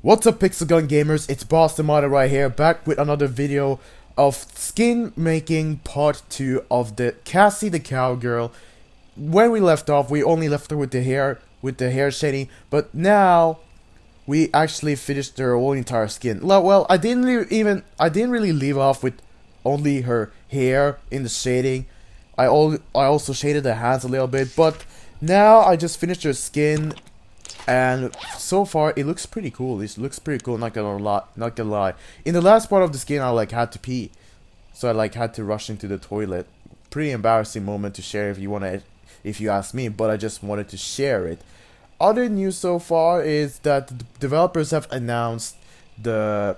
What's up, Pixel Gamers? It's Boston Model right here, back with another video of skin making part 2 of the Cassie the Cowgirl. When we left off, we only left her with the hair shading, but now we actually finished her whole entire skin. Well, I didn't really leave off with only her hair in the shading. I also shaded the hands a little bit, but now I just finished her skin. And so far, it looks pretty cool. It looks pretty cool. Not gonna lie. In the last part of the skin, I had to pee, so I had to rush into the toilet. Pretty embarrassing moment to share if you ask me. But I just wanted to share it. Other news so far is that the developers have announced the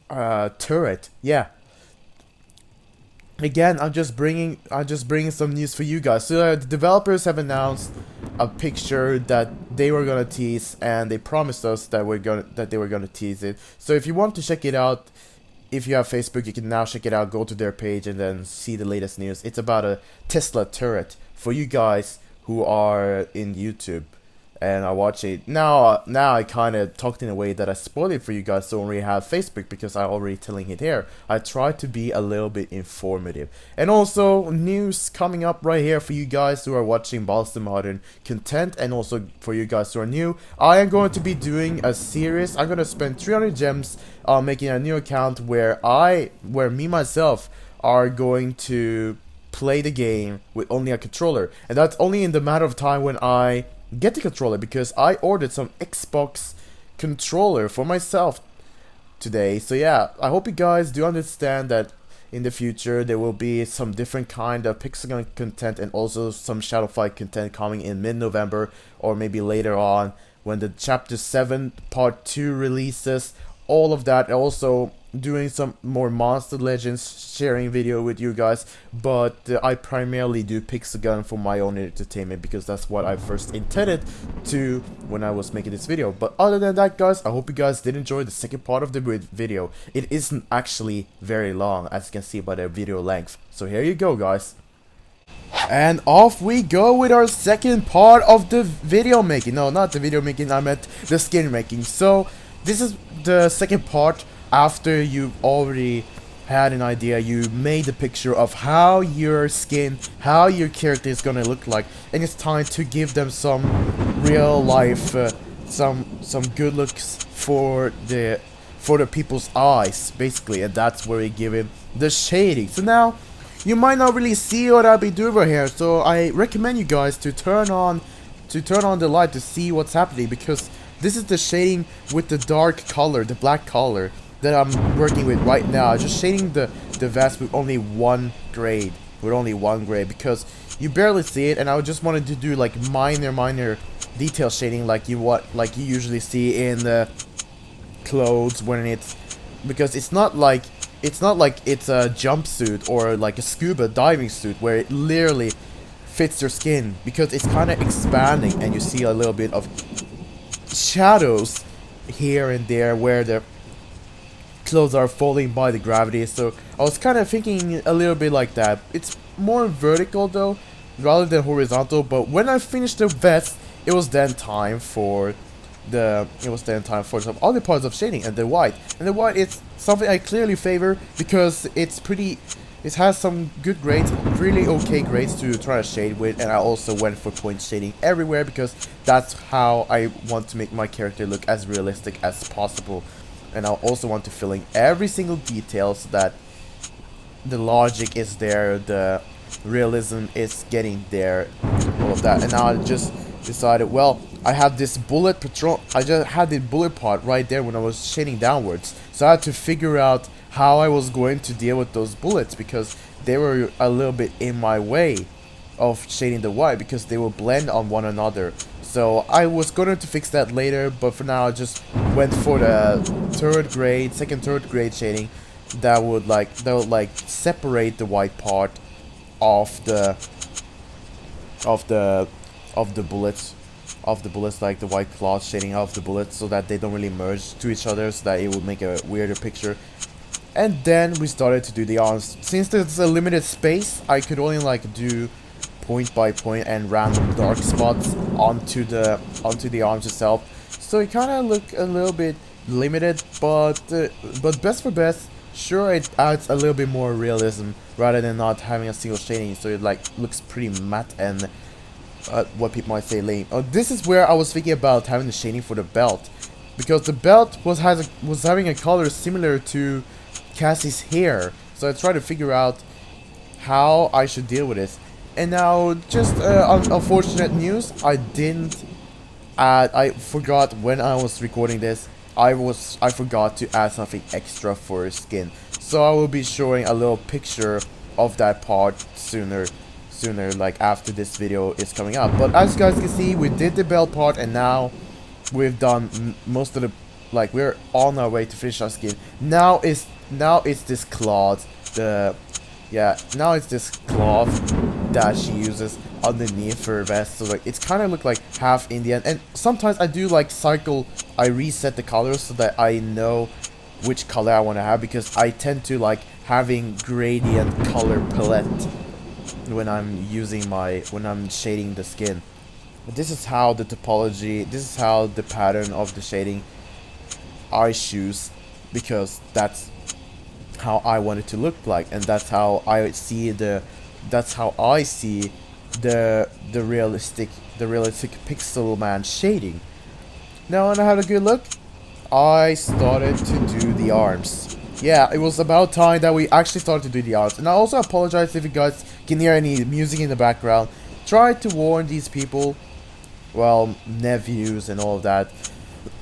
turret. Yeah. Again, I'm just bringing some news for you guys. So the developers have announced a picture that they were gonna tease, and they promised us that they were gonna tease it. So if you want to check it out, if you have Facebook, you can now check it out. Go to their page and then see the latest news. It's about a Tesla turret for you guys who are in YouTube and I watch it now. I kind of talked in a way that I spoiled it for you guys who already have Facebook, because I already telling it here. I try to be a little bit informative, and also news coming up right here for you guys who are watching Boston Modern content, and also for you guys who are new. I am going to be doing a series. I'm gonna spend 300 gems on making a new account where me myself are going to play the game with only a controller, and that's only in the matter of time when I get the controller, because I ordered some Xbox controller for myself today. So yeah, I hope you guys do understand that in the future there will be some different kind of Pixel content and also some Shadow Fight content coming in mid-November, or maybe later on when the Chapter 7 Part 2 releases. All of that. Also doing some more Monster Legends sharing video with you guys, but I primarily do Pixel for my own entertainment, because that's what I first intended to when I was making this video. But other than that, guys, I hope you guys did enjoy the second part of the video. It isn't actually very long, as you can see by the video length. So here you go, guys. And off we go with our second part of the video making. No, not the video making, I meant the skin making. So this is the second part. After you've already had an idea, you made a picture of how your skin, how your character is gonna look like, and it's time to give them some real life, some good looks for the people's eyes, basically, and that's where we give him the shading. So now you might not really see what I'll be doing right here, so I recommend you guys to turn on the light to see what's happening, because this is the shading with the dark color, the black color, that I'm working with right now. Just shading the vest with only one grade, because you barely see it, and I just wanted to do like minor detail shading, like you usually see in the clothes when because it's not like it's a jumpsuit or like a scuba diving suit where it literally fits your skin, because it's kind of expanding and you see a little bit of shadows here and there where the clothes are falling by the gravity. So I was kind of thinking a little bit like that. It's more vertical though, rather than horizontal. But when I finished the vest, it was then time for some other parts of shading. And the white is something I clearly favor, because it has some good grades, really okay grades to try to shade with, and I also went for point shading everywhere, because that's how I want to make my character look as realistic as possible. And I also want to fill in every single detail so that the logic is there, the realism is getting there, all of that. And now I just decided, well, I have this bullet patrol. I just had the bullet part right there when I was shading downwards, so I had to figure out how I was going to deal with those bullets, because they were a little bit in my way of shading the white, because they will blend on one another. So I was going to fix that later, but for now I just went for the second third grade shading that would separate the white part of the bullets, like the white cloth shading of the bullets, so that they don't really merge to each other, so that it would make a weirder picture. And then we started to do the arms. Since there's a limited space, I could only do point by point and random dark spots onto the arms itself. So it kind of looked a little bit limited, but best for best, sure, it adds a little bit more realism rather than not having a single shading, so it like looks pretty matte and what people might say lame. This is where I was thinking about having the shading for the belt, because the belt was having a color similar to Cassie's hair, so I tried to figure out how I should deal with this. And now, just unfortunate news, I forgot when I was recording this. I forgot to add something extra for skin, so I will be showing a little picture of that part sooner, like after this video is coming out. But as you guys can see, we did the belt part, and now we've done most of the, like, we're on our way to finish our skin. Now it's this cloth, now it's this cloth that she uses underneath her vest, so like it's kind of look like half Indian. And sometimes I do like I reset the colors so that I know which color I want to have, because I tend to like having gradient color palette when I'm shading the skin. This is how the topology, this is how the pattern of the shading I choose, because that's how I want it to look like, and that's how I see the realistic pixel man shading. Now when I had a good look, I started to do the arms. Yeah, it was about time that we actually started to do the arms. And I also apologize if you guys can hear any music in the background. Try to warn these people, well, nephews and all of that,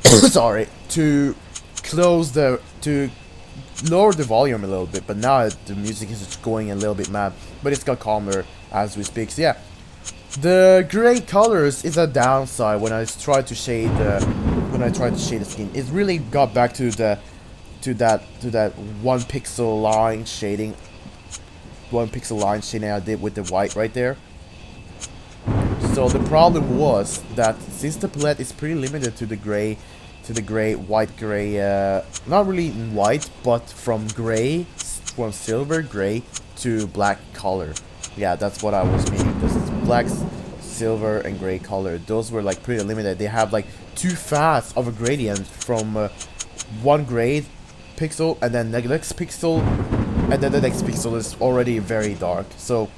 sorry, to lower the volume a little bit. But now the music is just going a little bit mad, but it's got calmer as we speak. So yeah, the gray colors is a downside when I tried to shade the skin. It really got back to that 1 pixel line shading. 1 pixel line shading I did with the white right there. So the problem was that since the palette is pretty limited to the gray, white gray, not really in white, but from silver gray to black color. Yeah, that's what I was meaning. This is black, silver, and gray color. Those were like pretty limited. They have like too fast of a gradient from one gray pixel, and then the next pixel, and then the next pixel is already very dark. So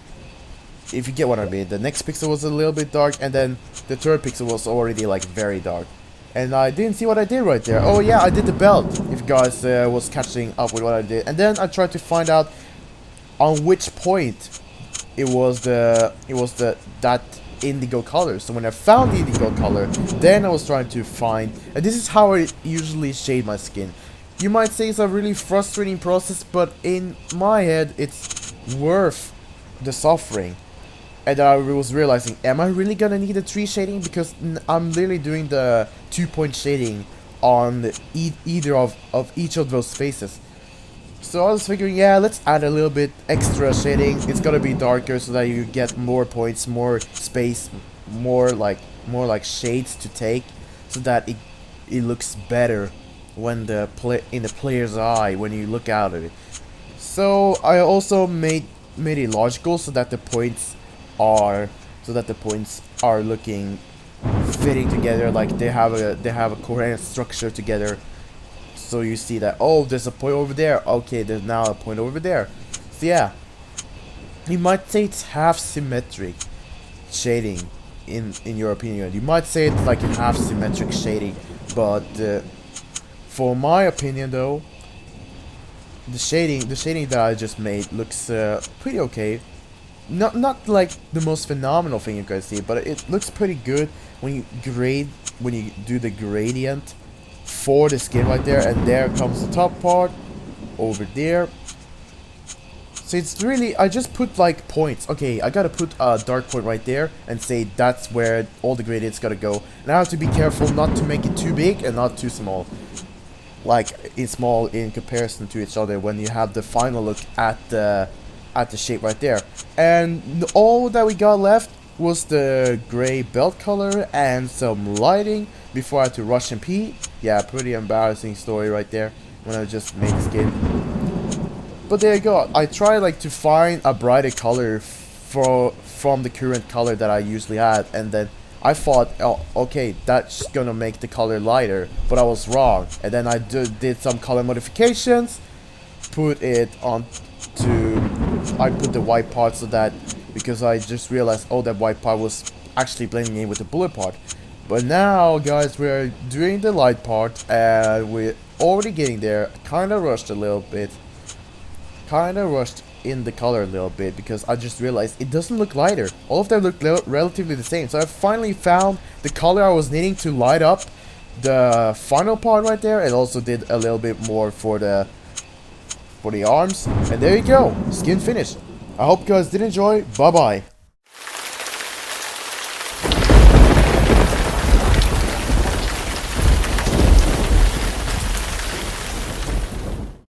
if you get what I mean, the next pixel was a little bit dark, and then the third pixel was already like very dark. And I didn't see what I did right there. Oh yeah, I did the belt, if you guys was catching up with what I did. And then I tried to find out on which point it was that indigo color. So when I found the indigo color, then I was trying to find, and this is how I usually shade my skin. You might say it's a really frustrating process, but in my head it's worth the suffering. And I was realizing, am I really gonna need a 3 shading? Because I'm literally doing the 2-point shading on either of each of those faces. So I was figuring, yeah, let's add a little bit extra shading. It's gonna be darker so that you get more points, more space, more like shades to take, so that it looks better when in the player's eye when you look out of it. So I also made it logical so that the points are looking fitting together, like they have a coherent structure together. So you see that, oh, there's a point over there, okay, there's now a point over there. So yeah, you might say it's half symmetric shading in your opinion. You might say it's like a half symmetric shading, but for my opinion though, the shading that I just made looks pretty okay. Not like the most phenomenal thing you guys see, but it looks pretty good when you do the gradient for the skin right there. And there comes the top part over there. So it's really, I just put like points. Okay, I gotta put a dark point right there and say that's where all the gradients gotta go. And I have to be careful not to make it too big and not too small. Like it's small in comparison to each other when you have the final look at the shape right there. And all that we got left was the gray belt color and some lighting before I had to rush and pee. Yeah, pretty embarrassing story right there when I just made the skin. But there you go. I try like to find a brighter color from the current color that I usually had, and then I thought, oh, okay, that's gonna make the color lighter, but I was wrong. And then I did some color modifications, put it on to, I put the white part so that, because I just realized, oh, that white part was actually blending in with the bullet part. But now, guys, we're doing the light part, and we're already getting there. Kinda rushed a little bit. Kinda rushed in the color a little bit, because I just realized it doesn't look lighter. All of them look relatively the same. So I finally found the color I was needing to light up the final part right there, and also did a little bit more for the arms. And there you go, skin finished. I hope you guys did enjoy. Bye bye.